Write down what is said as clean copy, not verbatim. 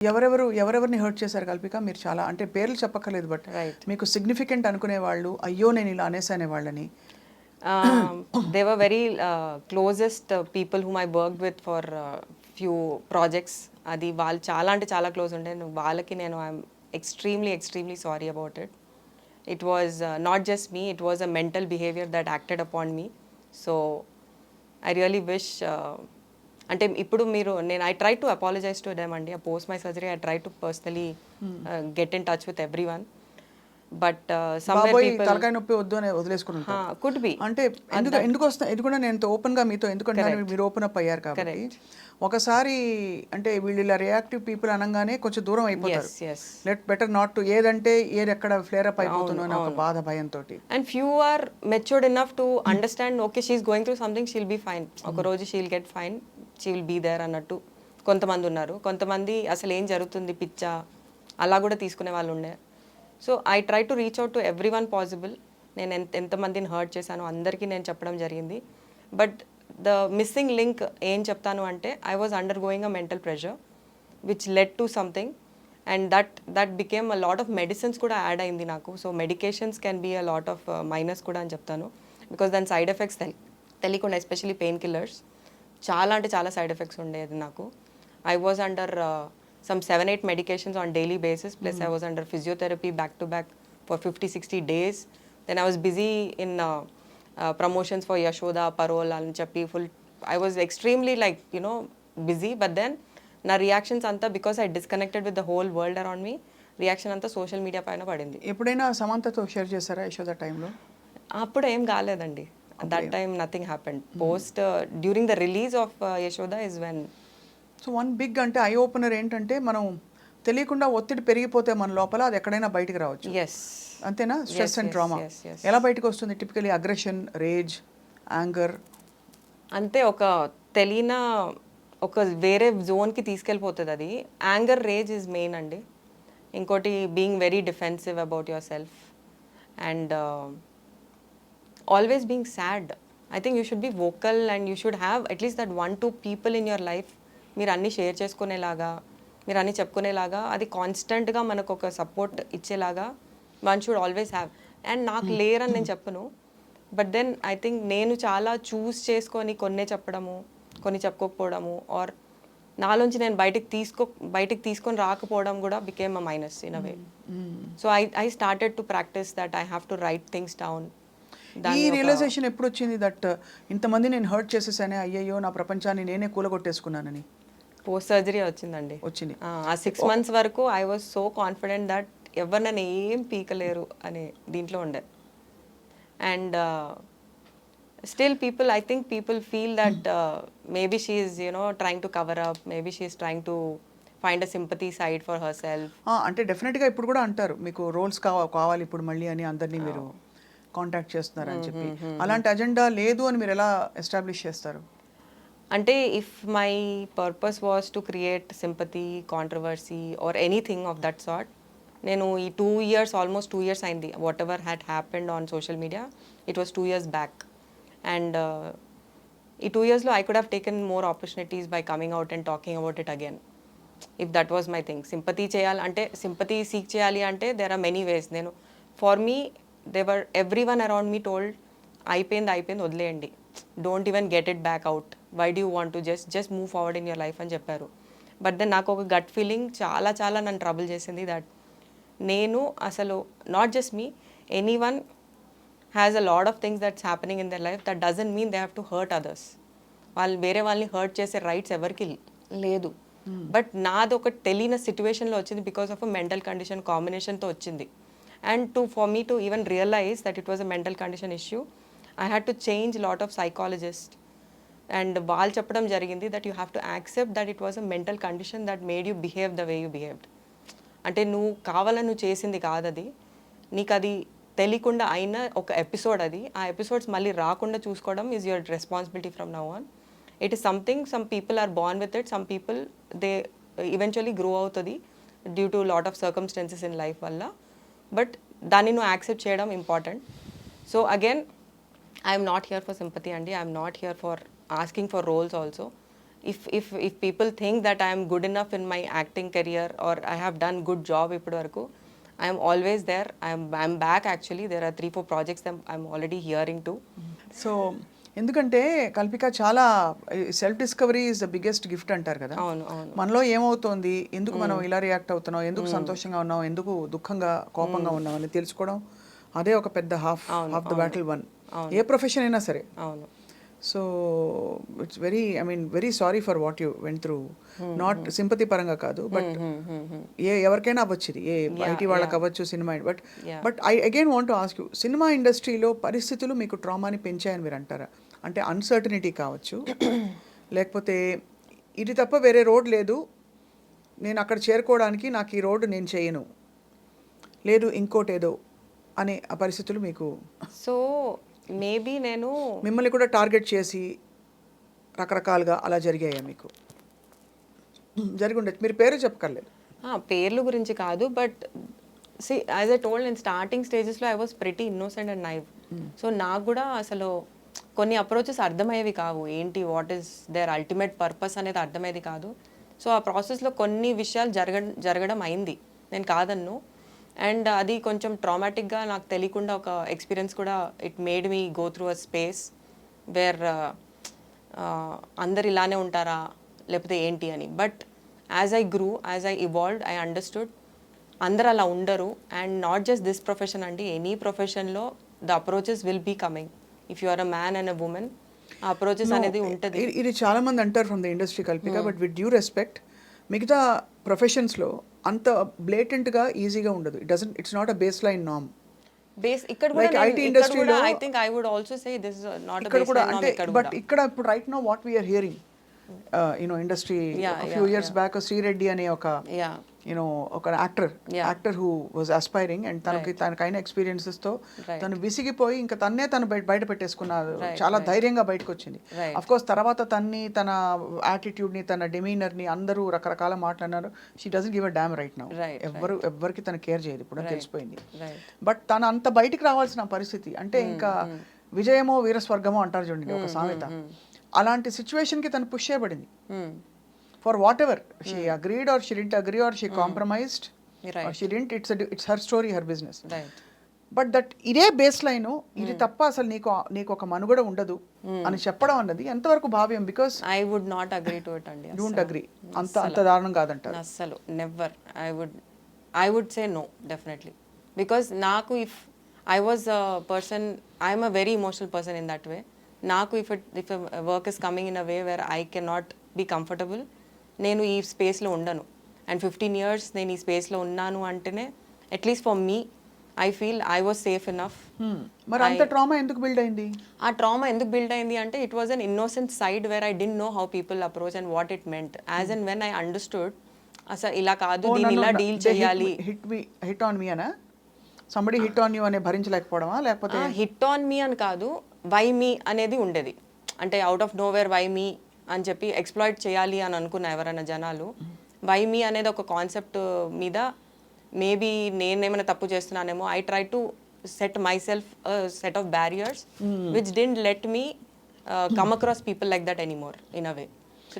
ఎవరెవరిని హర్ట్ చేశారు కల్పిక? మీరు చాలా అంటే పేర్లు చెప్పక్కర్లేదు, బట్ రైట్. మీకు సిగ్నిఫికెంట్ అనుకునే వాళ్ళు, అయ్యో నేను ఇలా అనేసానే వాళ్ళని. They were very closest people whom I worked with for few projects. అది వాళ్ళు చాలా అంటే చాలా క్లోజ్ ఉండే. వాళ్ళకి నేను I'm extremely sorry about it. It was not just me, it was a mental behaviour that acted upon me. So I really wish, అంటే ఇప్పుడు మీరు నేను I try to apologise to them అండి. Post my surgery I try to personally get in touch with everyone. But బాబోయ్ తలకాయ నొప్పి వద్దు అని వదిలేసుకుని ఉంటారు. Could be. అంటే ఎందుకు వస్తా, ఇది కూడా నేను ఓపెన్ గా మీతో ఎందుకంటే మీరు ఓపెన్ అప్ అయ్యారు కాబట్టి. ఒకసారి అంటే వీళ్ళు ఇలా రియాక్టివ్ పీపుల్ అనగానే కొంచెం దూరం అయిపోతారు. లెట్ బెటర్ నాట్ టు, ఏదంటే ఏది ఎక్కడ ఫ్లేర్ అప్ అయిపోతుందో అని ఒక బాధ, భయంతో. And few are matured enough to understand, okay she's going through something, she'll be fine, ఒక రోజు she'll get fine, she will be there అన్నట్టు కొంతమంది ఉన్నారు. కొంతమంది అసలు ఏం జరుగుతుంది పిచ్చా అలా కూడా తీసుకునే వాళ్ళు ఉండే. So I try to reach out to every one possible. నేను ఎంతమందిని హర్ట్ చేశాను అందరికీ నేను చెప్పడం జరిగింది. బట్ ద మిస్సింగ్ లింక్ ఏం చెప్తాను అంటే, I was undergoing a mental pressure which led to something, and that became a lot of medicines కూడా యాడ్ అయింది నాకు. So medications can be a lot of minus కూడా అని చెప్తాను. Because దాని సైడ్ ఎఫెక్ట్స్ తెలియకుండా, ఎస్పెషలీ పెయిన్ కిల్లర్స్ చాలా అంటే చాలా సైడ్ ఎఫెక్ట్స్ ఉండేది నాకు. I was under some 7-8 medications on daily basis, plus I was under physiotherapy back to back for 50-60 days. Then I was busy in promotions for Yashoda, Parole, and Chappi. I was extremely busy, but then na reactions anta, because I disconnected with the whole world around me, reaction anta social media పైన పడింది. ఎప్పుడైనా సమంతతో share చేశారా యశోద టైంలో? అప్పుడు ఏం కాలేదండి. That time nothing happened. Post during the release of Yashoda is when. So one big అంటే eye opener ఏంటంటే, మనం తెలియకుండా ఒత్తిడి పెరిగిపోతే మన లోపల అది ఎక్కడైనా బయటకు రావచ్చు. అంతేనా? స్ట్రెస్ అండ్ ట్రామా ఎలా బయటకు వస్తుంది టిపికలీ? అగ్రెషన్, రేజ్, యాంగర్, అంతే ఒక తెలియన ఒక వేరే జోన్కి తీసుకెళ్ళిపోతుంది అది. యాంగర్, రేజ్ ఈజ్ మెయిన్ అండి. ఇంకోటి being very defensive about yourself and always being sad. I think you should be vocal and you should have at least that 1-2 people in your life, మీరు అన్నీ share చేసుకునేలాగా, మీరు అన్నీ చెప్పుకునేలాగా, అది కాన్స్టెంట్గా మనకు ఒక సపోర్ట్ ఇచ్చేలాగా one should always have. And నాకు లేరని నేను చెప్పను, బట్ దెన్ ఐ థింక్ నేను చాలా చూస్ చేసుకొని కొన్నే చెప్పడము, కొన్ని చెప్పుకోకపోవడము, ఆర్ నాలోంచి నేను బయటికి తీసుకొని రాకపోవడం కూడా became a minus in a way. So I started to practice that I have to right things down. ఈ రియలైజేషన్ ఎప్పుడు వచ్చింది దట్ ఇంతమంది నేను హర్ట్ చేసేసానే, అయ్యయ్యో నా ప్రపంచాన్ని నేనే కూలగొట్టేసుకున్నానని? పోస్ట్ సర్జరీ వచ్చిందండి. ఆ 6 months వరకు I was so confident that ఎవరు నన్ను ఏం పీకలేరు అని దీంట్లో ఉండే. And still I think people feel that maybe she is trying to cover up, maybe she is trying to find a sympathy side for her self. అంటే డెఫినెట్గా ఇప్పుడు కూడా అంటారు మీకు రోల్స్ కావాలి ఇప్పుడు మళ్ళీ అని, అందరినీ మీరు కాంటాక్ట్ చేస్తున్నారు అని చెప్పి. అలాంటి అజెండా లేదు అని మీరు ఎలా ఎస్టాబ్లిష్ చేస్తారు? అంటే if my purpose was to create sympathy, controversy or anything of that sort, నేను ఈ 2 years ఆల్మోస్ట్ 2 years అయింది. Whatever had happened on social media, it was 2 years back. And ఈ 2 yearsలో I could have taken more opportunities by coming out and talking about it again, if that was my thing. Sympathy చేయాలి అంటే, sympathy seek చేయాలి అంటే there are many ways. నేను for me everyone around me told, అయిపోయింది వదిలేయండి, don't even get it back out, why do you want to just move forward in your life అని చెప్పారు. But then నాకు ఒక gut feeling చాలా నన్ను trouble చేసింది, దట్ నేను అసలు not just me, any one has a lot of things that's happening in their life, that doesn't mean they have to hurt others. వేరే వాళ్ళని హర్ట్ చేసే రైట్స్ ఎవరికి లేదు. బట్ నాది ఒక తెలియని సిచ్యువేషన్లో వచ్చింది, because of a mental condition కాంబినేషన్తో వచ్చింది. And for me to even realize that it was a mental condition issue, I had to change a lot of psychologists. And వాళ్ళు చెప్పడం జరిగింది that you have to accept that it was a mental condition that made you behave the way you behaved. అంటే నువ్వు కావాలని నువ్వు చేసింది కాదు అది, నీకు అది తెలియకుండా అయిన ఒక ఎపిసోడ్ అది. ఆ ఎపిసోడ్స్ మళ్ళీ రాకుండా చూసుకోవడం is your responsibility from now on. It is something, some people are born with it, some people they eventually grow అవుతుంది due to lot of circumstances in life వల్ల. బట్ దాన్ని నువ్వు యాక్సెప్ట్ చేయడం important. So again I'm not here for sympathy అండి, I'm not here for asking for roles also. if people think that I am good enough in my acting career or I have done good job ఇప్పటి వరకు, I am always there. I'm back actually. There are 3-4 projects that I'm already hearing to. So ఎందుకంటే కల్పిక చాలా self discovery is the biggest gift అంటారు కదా. అవును అవును మనలో ఏమవుతోంది, ఎందుకు మనం ఇలా రియాక్ట్ అవుతున్నాం, ఎందుకు సంతోషంగా ఉన్నాం, ఎందుకు దుఃఖంగా కోపంగా ఉన్నాం అని తెలుసుకోవడం, అదే ఒక పెద్ద half the battle one. A profession అయినా సరే. అవును. So it's very, I mean very sorry for what you went through. Not sympathy పరంగా కాదు, బట్ ఎవరికైనా అవ్వచ్చు ఇది, ఏ ఐటీ వాళ్ళకి అవ్వచ్చు, cinema. But I again want to ask you, cinema ఇండస్ట్రీలో పరిస్థితులు మీకు ట్రామాని పెంచాయని మీరు అంటారా? అంటే అన్సర్టనిటీ కావచ్చు, లేకపోతే ఇది తప్ప వేరే రోడ్ లేదు, నేను అక్కడ చేరుకోవడానికి నాకు ఈ రోడ్డు నేను చేయను, లేదు ఇంకోటేదో అనే ఆ పరిస్థితులు మీకు? సో మేబీ నేను మిమ్మల్ని కూడా టార్గెట్ చేసి రకరకాలుగా అలా జరిగాయా మీకు? జరిగి ఉండొచ్చు, మీరు పేరు చెప్పక్కర్లేదు. పేర్లు గురించి కాదు, but see as I told, నేను స్టార్టింగ్ స్టేజెస్లో I was pretty innocent and naive. So నాకు కూడా అసలు కొన్ని అప్రోచెస్ అర్థమయ్యేవి కావు, ఏంటి what is their ultimate purpose అనేది అర్థమయ్యేది కాదు. సో ఆ ప్రాసెస్లో కొన్ని విషయాలు జరగడం అయింది, నేను కాదన్ను. అండ్ అది కొంచెం ట్రామాటిక్గా నాకు తెలియకుండా ఒక ఎక్స్పీరియన్స్ కూడా, it made me go through a space where అందరు ఇలానే ఉంటారా లేకపోతే ఏంటి అని. But as I grew, as I evolved, I understood అందరు అలా ఉండరు. And not just this profession అండి, ఎనీ ప్రొఫెషన్లో the approaches will be coming. If you are a man and a woman, ఆ అప్రోచెస్ అనేది ఉంటుంది. ఇది చాలా మంది అంటారు from the industry Kalpika, but with due respect మిగతా ప్రొఫెషన్స్లో అంత బ్లేటెంట్గా ఈజీగా ఉండదు. It's not a baseline నామ్. ఇక్కడ Like IT industry లో, I think I would also say this is not a ఇక్కడ కూడా baseline norm. అంటే బట్ ఇక్కడ ఇప్పుడు right now what we are hearing, you know industry few years back Sri Reddy అనే ఒక Yeah. యూనో ఒక actor who was aspiring, and తనకైన ఎక్స్పీరియన్సెస్తో తను విసిగిపోయి ఇంకా తను బయట పెట్టేసుకున్నారు, చాలా ధైర్యంగా బయటకు వచ్చింది. అఫ్ కోర్స్ తర్వాత తన యాటిట్యూడ్ని, తన డెమీనర్ని అందరూ రకరకాల మాట్లాడినారు. She doesn't give a damn right now. ఎవరికి తను కేర్ చేయదు ఇప్పుడు, తెలిసిపోయింది. బట్ తను అంత బయటికి రావాల్సిన పరిస్థితి, అంటే ఇంకా విజయమో వీరస్వర్గమో అంటారు చూడండి ఒక సామెత, అలాంటి సిచ్యువేషన్కి తను పుష్ చేయబడింది. For whatever she agreed or she didn't agree or she compromised or she didn't, it's her story, her business. Right. But that ఇదే బేస్ లైన్, ఇది తప్ప అసలు నీకు ఒక మనుగడ ఉండదు అని చెప్పడం అన్నది ఎంతవరకు భావ్యం? Because I would not agree to it అండి. డోంట్ అగ్రీ, అంత దారుణం కాదంటారు? అస్సలు never. I would say no, definitely. Because నాకు if I was a person, I am a very emotional person in that way. నాకు if a work is coming in a way where I cannot be comfortable, నేను ఈ స్పేస్లో ఉండను. And 15 years నేను ఈ స్పేస్లో ఉన్నాను అంటేనే at least for me I feel I was safe enough. మరి అంత ట్రామా ఎందుకు బిల్డ్ అయింది? ఆ ట్రామా ఎందుకు బిల్డ్ అయింది అంటే it was an innocent side where I didn't know how people approach and what it meant. As and when I understood అసలు ఇలా కాదు, దీన్ని ఇలా డీల్ చేయాలి. హిట్ ఆన్ మీ అనా, సంబడి హిట్ ఆన్ యూ అనే భరించలేకపోవడమా, లేకపోతే హిట్ ఆన్ మీ అని కాదు, వై మీ అనేది ఉండేది. అంటే out of nowhere why me అని చెప్పి ఎక్స్ప్లాయిట్ చేయాలి అని అనుకున్న ఎవరైనా జనాలు. వై మీ అనేది ఒక కాన్సెప్ట్ మీద మేబీ నేనేమైనా తప్పు చేస్తున్నానేమో. I try to set myself set of barriers which didn't let me come across people like that anymore in a way.